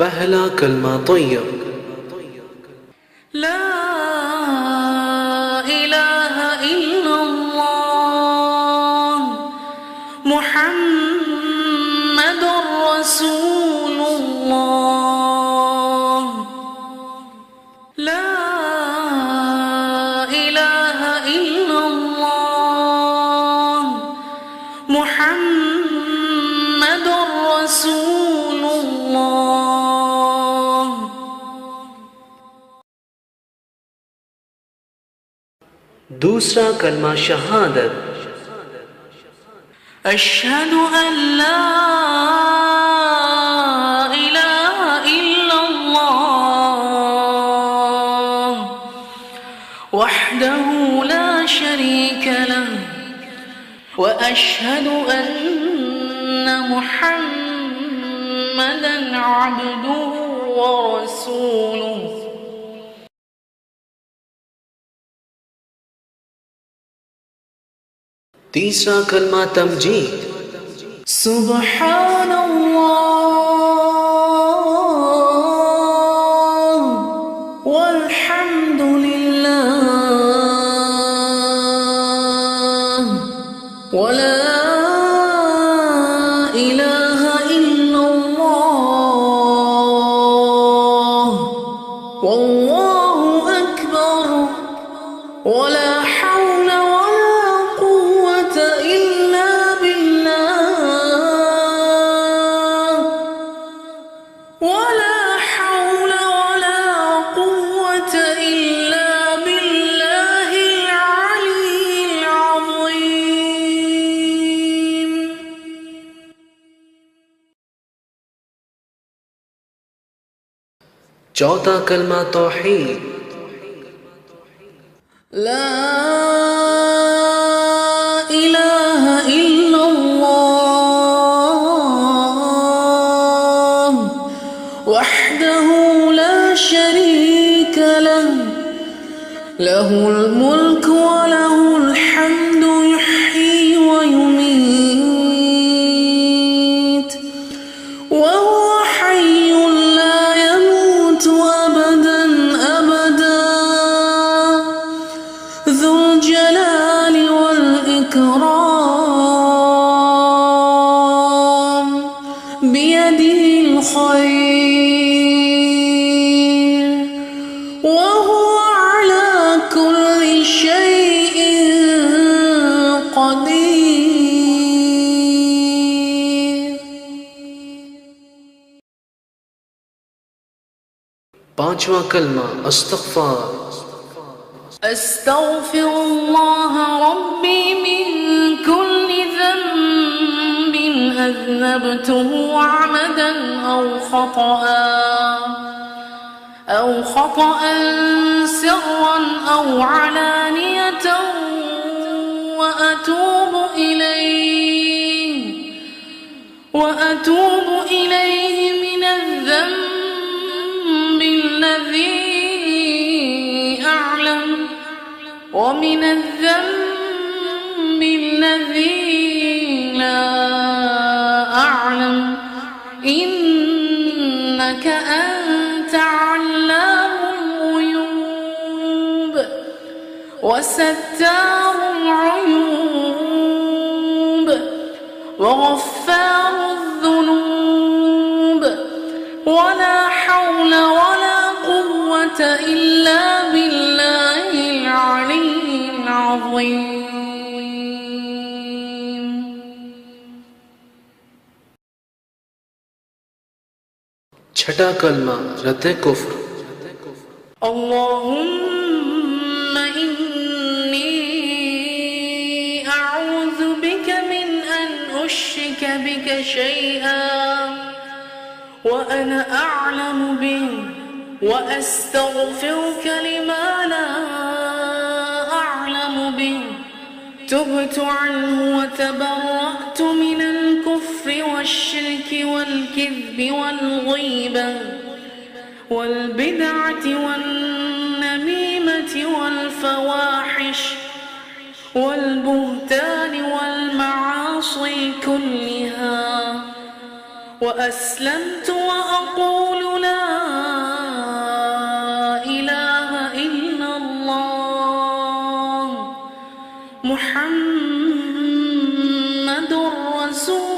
पहला कलमा तय्यब। ला इलाहा इल्लल्लाह मुहम्मदुर रसूलुल्लाह। ला इलाहा इल्लल्लाह मुहम्मदुर रसूलुल्लाह। दूसरा कलमा शहादत। अशहदु अन ला इलाहा इल्लल्लाह वहदहु ला शरीक लह व अशहदु अन्न मुहम्मदन अब्दुहु व रसूलुहु। तीसरा कलमा तमजीद। सुब्हानल्लाह वल्हम्दुलिल्लाह वला इलाहा इल्लल्लाह वल्लाहु अकबर वला हौला चौथा कलमा तौहीद। ला इलाहा इल्लल्लाह वहदहु ला शरीक लह लहुल मुल्क व लहुल हम्दु युह्यी व युमीत व हुवा हय्युन ला यमूतु अबदन अबदा ذُو الجلال والإكرام بيده الخير وهو على كل شيء قدير. पांचवा कलमा अस्तग़फ़ार। أستغفر الله ربي من كل ذنب أذنبته عمدا أو خطأ سرا أو علانية وأتوب إليه من الذنب الذي أعلم ومن الذنب الذي لا أعلم إنك أنت علام الغيوب وستار العيوب وغفار الذنوب ولا حول ولا قوة إلا بالله العلي العظيم. छठा कलमा रद्द कुफ्र। اللهم إني أعوذ بك من أن أشرك بك شيئا وأنا أعلم به وأستغفرك لما لا أعلم به. تبت عنه وتبرأت من الكفر والشرك والكذب والغيبة والبدعة والنميمة والفواحش والبهتان والمعاصي كلها وأسلمت وأقول محمد رسول